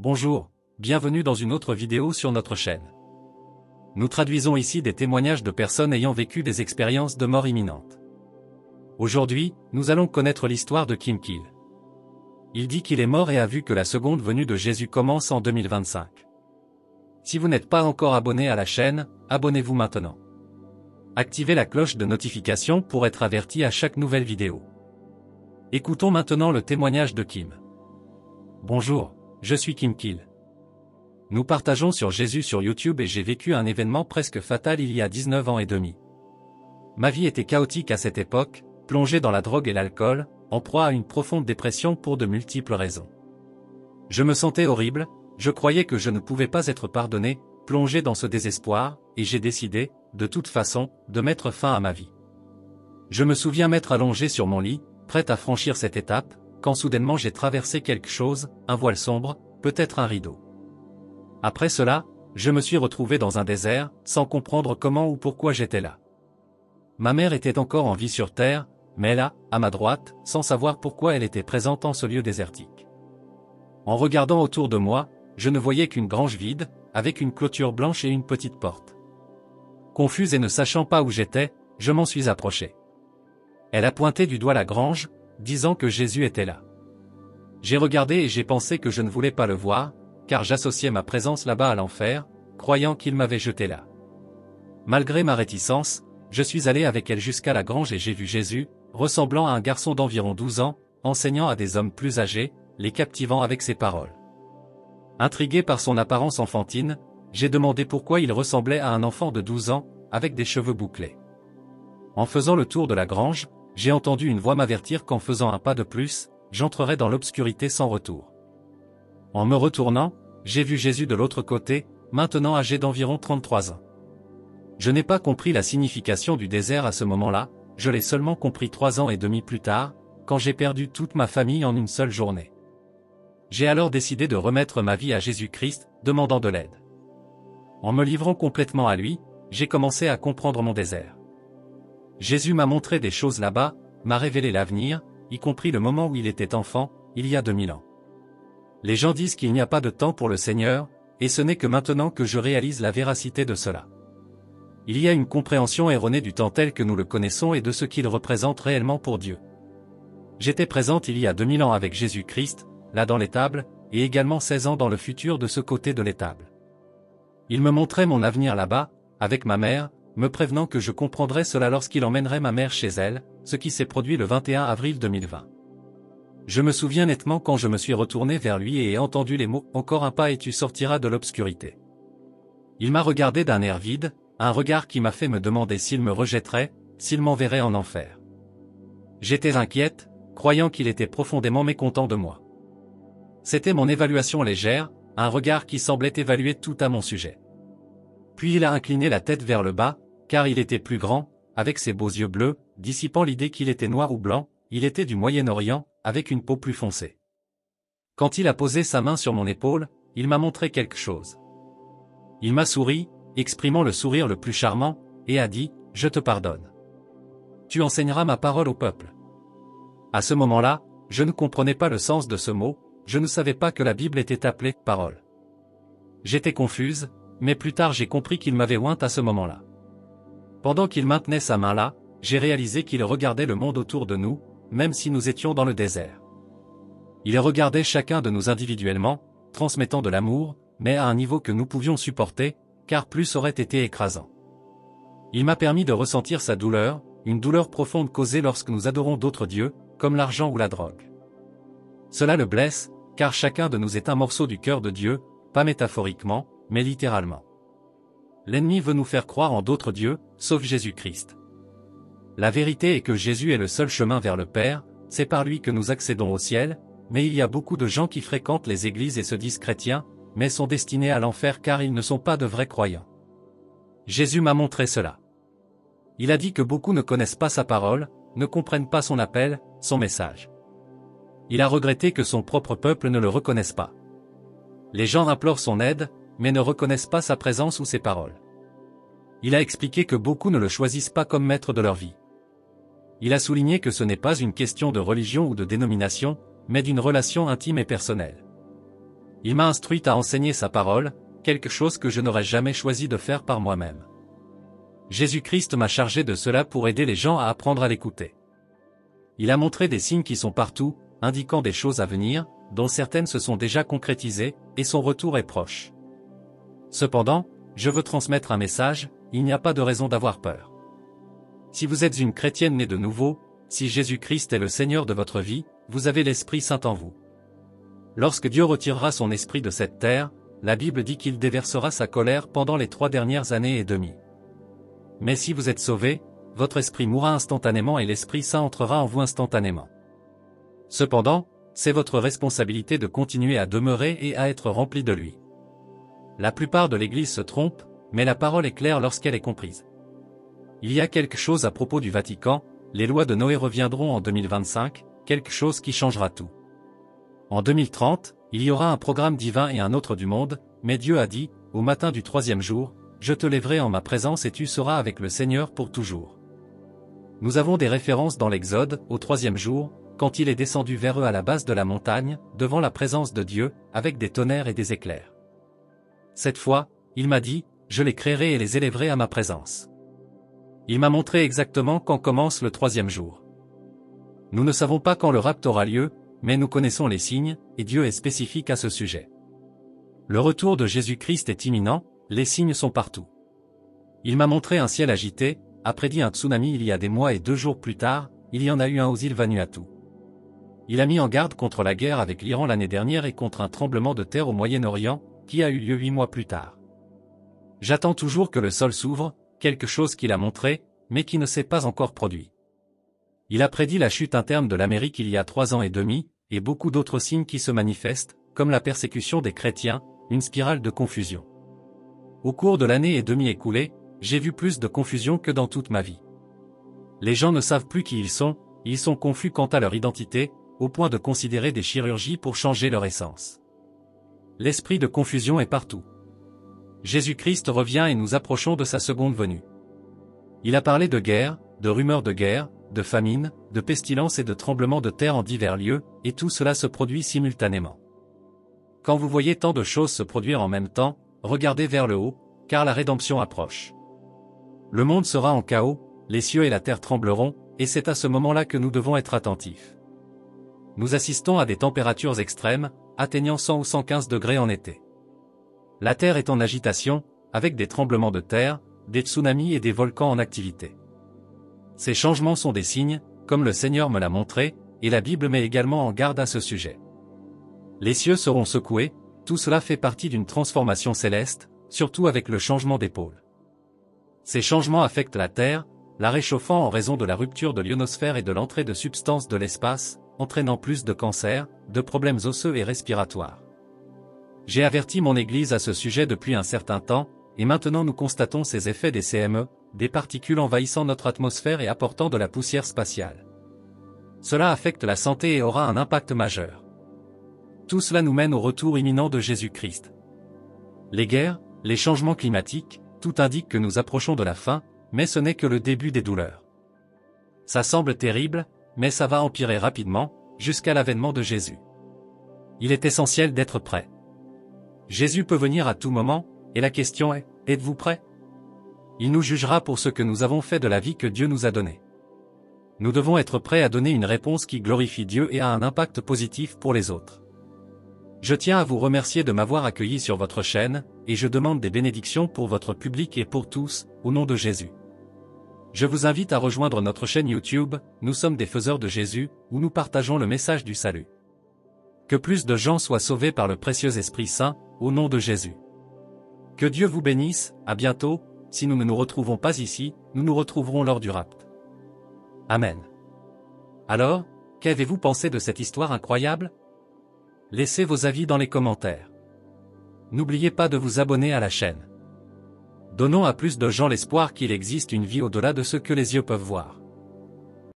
Bonjour, bienvenue dans une autre vidéo sur notre chaîne. Nous traduisons ici des témoignages de personnes ayant vécu des expériences de mort imminente. Aujourd'hui, nous allons connaître l'histoire de Kim Kil. Il dit qu'il est mort et a vu que la seconde venue de Jésus commence en 2025. Si vous n'êtes pas encore abonné à la chaîne, abonnez-vous maintenant. Activez la cloche de notification pour être averti à chaque nouvelle vidéo. Écoutons maintenant le témoignage de Kim. Bonjour, je suis Kim Kil. Nous partageons sur Jésus sur YouTube et j'ai vécu un événement presque fatal il y a 19 ans et demi. Ma vie était chaotique à cette époque, plongée dans la drogue et l'alcool, en proie à une profonde dépression pour de multiples raisons. Je me sentais horrible, je croyais que je ne pouvais pas être pardonné, plongé dans ce désespoir, et j'ai décidé, de toute façon, de mettre fin à ma vie. Je me souviens m'être allongé sur mon lit, prêt à franchir cette étape, quand soudainement j'ai traversé quelque chose, un voile sombre, peut-être un rideau. Après cela, je me suis retrouvé dans un désert, sans comprendre comment ou pourquoi j'étais là. Ma mère était encore en vie sur terre, mais là, à ma droite, sans savoir pourquoi elle était présente en ce lieu désertique. En regardant autour de moi, je ne voyais qu'une grange vide, avec une clôture blanche et une petite porte. Confuse et ne sachant pas où j'étais, je m'en suis approché. Elle a pointé du doigt la grange, disant que Jésus était là. J'ai regardé et j'ai pensé que je ne voulais pas le voir, car j'associais ma présence là-bas à l'enfer, croyant qu'il m'avait jeté là. Malgré ma réticence, je suis allé avec elle jusqu'à la grange et j'ai vu Jésus, ressemblant à un garçon d'environ 12 ans, enseignant à des hommes plus âgés, les captivant avec ses paroles. Intrigué par son apparence enfantine, j'ai demandé pourquoi il ressemblait à un enfant de 12 ans, avec des cheveux bouclés. En faisant le tour de la grange, j'ai entendu une voix m'avertir qu'en faisant un pas de plus, j'entrerais dans l'obscurité sans retour. En me retournant, j'ai vu Jésus de l'autre côté, maintenant âgé d'environ 33 ans. Je n'ai pas compris la signification du désert à ce moment-là, je l'ai seulement compris 3 ans et demi plus tard, quand j'ai perdu toute ma famille en une seule journée. J'ai alors décidé de remettre ma vie à Jésus-Christ, demandant de l'aide. En me livrant complètement à lui, j'ai commencé à comprendre mon désert. Jésus m'a montré des choses là-bas, m'a révélé l'avenir, y compris le moment où il était enfant, il y a 2000 ans. Les gens disent qu'il n'y a pas de temps pour le Seigneur, et ce n'est que maintenant que je réalise la véracité de cela. Il y a une compréhension erronée du temps tel que nous le connaissons et de ce qu'il représente réellement pour Dieu. J'étais présente il y a 2000 ans avec Jésus-Christ, là dans l'étable, et également 16 ans dans le futur de ce côté de l'étable. Il me montrait mon avenir là-bas, avec ma mère, me prévenant que je comprendrais cela lorsqu'il emmènerait ma mère chez elle, ce qui s'est produit le 21 avril 2020. Je me souviens nettement quand je me suis retourné vers lui et ai entendu les mots « Encore un pas et tu sortiras de l'obscurité ». Il m'a regardé d'un air vide, un regard qui m'a fait me demander s'il me rejetterait, s'il m'enverrait en enfer. J'étais inquiète, croyant qu'il était profondément mécontent de moi. C'était mon évaluation légère, un regard qui semblait évaluer tout à mon sujet. Puis il a incliné la tête vers le bas, car il était plus grand, avec ses beaux yeux bleus, dissipant l'idée qu'il était noir ou blanc, il était du Moyen-Orient, avec une peau plus foncée. Quand il a posé sa main sur mon épaule, il m'a montré quelque chose. Il m'a souri, exprimant le sourire le plus charmant, et a dit « Je te pardonne. Tu enseigneras ma parole au peuple. » À ce moment-là, je ne comprenais pas le sens de ce mot, je ne savais pas que la Bible était appelée « parole ». J'étais confuse, mais plus tard j'ai compris qu'il m'avait oint à ce moment-là. Pendant qu'il maintenait sa main là, j'ai réalisé qu'il regardait le monde autour de nous, même si nous étions dans le désert. Il regardait chacun de nous individuellement, transmettant de l'amour, mais à un niveau que nous pouvions supporter, car plus aurait été écrasant. Il m'a permis de ressentir sa douleur, une douleur profonde causée lorsque nous adorons d'autres dieux, comme l'argent ou la drogue. Cela le blesse, car chacun de nous est un morceau du cœur de Dieu, pas métaphoriquement, mais littéralement. L'ennemi veut nous faire croire en d'autres dieux, sauf Jésus-Christ. La vérité est que Jésus est le seul chemin vers le Père, c'est par lui que nous accédons au ciel, mais il y a beaucoup de gens qui fréquentent les églises et se disent chrétiens, mais sont destinés à l'enfer car ils ne sont pas de vrais croyants. Jésus m'a montré cela. Il a dit que beaucoup ne connaissent pas sa parole, ne comprennent pas son appel, son message. Il a regretté que son propre peuple ne le reconnaisse pas. Les gens implorent son aide, mais ne reconnaissent pas sa présence ou ses paroles. Il a expliqué que beaucoup ne le choisissent pas comme maître de leur vie. Il a souligné que ce n'est pas une question de religion ou de dénomination, mais d'une relation intime et personnelle. Il m'a instruit à enseigner sa parole, quelque chose que je n'aurais jamais choisi de faire par moi-même. Jésus-Christ m'a chargé de cela pour aider les gens à apprendre à l'écouter. Il a montré des signes qui sont partout, indiquant des choses à venir, dont certaines se sont déjà concrétisées, et son retour est proche. Cependant, je veux transmettre un message, il n'y a pas de raison d'avoir peur. Si vous êtes une chrétienne née de nouveau, si Jésus-Christ est le Seigneur de votre vie, vous avez l'Esprit Saint en vous. Lorsque Dieu retirera son esprit de cette terre, la Bible dit qu'il déversera sa colère pendant les 3 dernières années et demie. Mais si vous êtes sauvé, votre esprit mourra instantanément et l'Esprit Saint entrera en vous instantanément. Cependant, c'est votre responsabilité de continuer à demeurer et à être rempli de lui. La plupart de l'Église se trompe, mais la parole est claire lorsqu'elle est comprise. Il y a quelque chose à propos du Vatican, les lois de Noé reviendront en 2025, quelque chose qui changera tout. En 2030, il y aura un programme divin et un autre du monde, mais Dieu a dit, au matin du 3e jour, je te lèverai en ma présence et tu seras avec le Seigneur pour toujours. Nous avons des références dans l'Exode, au 3e jour, quand il est descendu vers eux à la base de la montagne, devant la présence de Dieu, avec des tonnerres et des éclairs. Cette fois, il m'a dit, je les créerai et les élèverai à ma présence. Il m'a montré exactement quand commence le 3e jour. Nous ne savons pas quand le rapt aura lieu, mais nous connaissons les signes, et Dieu est spécifique à ce sujet. Le retour de Jésus-Christ est imminent, les signes sont partout. Il m'a montré un ciel agité, a prédit un tsunami il y a des mois et 2 jours plus tard, il y en a eu un aux îles Vanuatu. Il a mis en garde contre la guerre avec l'Iran l'année dernière et contre un tremblement de terre au Moyen-Orient, qui a eu lieu 8 mois plus tard. J'attends toujours que le sol s'ouvre, quelque chose qu'il a montré, mais qui ne s'est pas encore produit. Il a prédit la chute interne de l'Amérique il y a 3 ans et demi, et beaucoup d'autres signes qui se manifestent, comme la persécution des chrétiens, une spirale de confusion. Au cours de l'année et demie écoulée, j'ai vu plus de confusion que dans toute ma vie. Les gens ne savent plus qui ils sont confus quant à leur identité, au point de considérer des chirurgies pour changer leur essence. L'esprit de confusion est partout. Jésus-Christ revient et nous approchons de sa seconde venue. Il a parlé de guerre, de rumeurs de guerre, de famine, de pestilence et de tremblements de terre en divers lieux, et tout cela se produit simultanément. Quand vous voyez tant de choses se produire en même temps, regardez vers le haut, car la rédemption approche. Le monde sera en chaos, les cieux et la terre trembleront, et c'est à ce moment-là que nous devons être attentifs. Nous assistons à des températures extrêmes, atteignant 100 ou 115 degrés en été. La terre est en agitation, avec des tremblements de terre, des tsunamis et des volcans en activité. Ces changements sont des signes, comme le Seigneur me l'a montré, et la Bible met également en garde à ce sujet. Les cieux seront secoués, tout cela fait partie d'une transformation céleste, surtout avec le changement des pôles. Ces changements affectent la Terre, la réchauffant en raison de la rupture de l'ionosphère et de l'entrée de substances de l'espace, entraînant plus de cancers, de problèmes osseux et respiratoires. J'ai averti mon Église à ce sujet depuis un certain temps, et maintenant nous constatons ces effets des CME, des particules envahissant notre atmosphère et apportant de la poussière spatiale. Cela affecte la santé et aura un impact majeur. Tout cela nous mène au retour imminent de Jésus-Christ. Les guerres, les changements climatiques, tout indique que nous approchons de la fin, mais ce n'est que le début des douleurs. Ça semble terrible, mais ça va empirer rapidement, jusqu'à l'avènement de Jésus. Il est essentiel d'être prêt. Jésus peut venir à tout moment, et la question est, êtes-vous prêt? Il nous jugera pour ce que nous avons fait de la vie que Dieu nous a donnée. Nous devons être prêts à donner une réponse qui glorifie Dieu et a un impact positif pour les autres. Je tiens à vous remercier de m'avoir accueilli sur votre chaîne, et je demande des bénédictions pour votre public et pour tous, au nom de Jésus. Je vous invite à rejoindre notre chaîne YouTube, Nous sommes des faiseurs de Jésus, où nous partageons le message du salut. Que plus de gens soient sauvés par le précieux Esprit Saint, au nom de Jésus. Que Dieu vous bénisse, à bientôt, si nous ne nous retrouvons pas ici, nous nous retrouverons lors du rapt. Amen. Alors, qu'avez-vous pensé de cette histoire incroyable? Laissez vos avis dans les commentaires. N'oubliez pas de vous abonner à la chaîne. Donnons à plus de gens l'espoir qu'il existe une vie au-delà de ce que les yeux peuvent voir.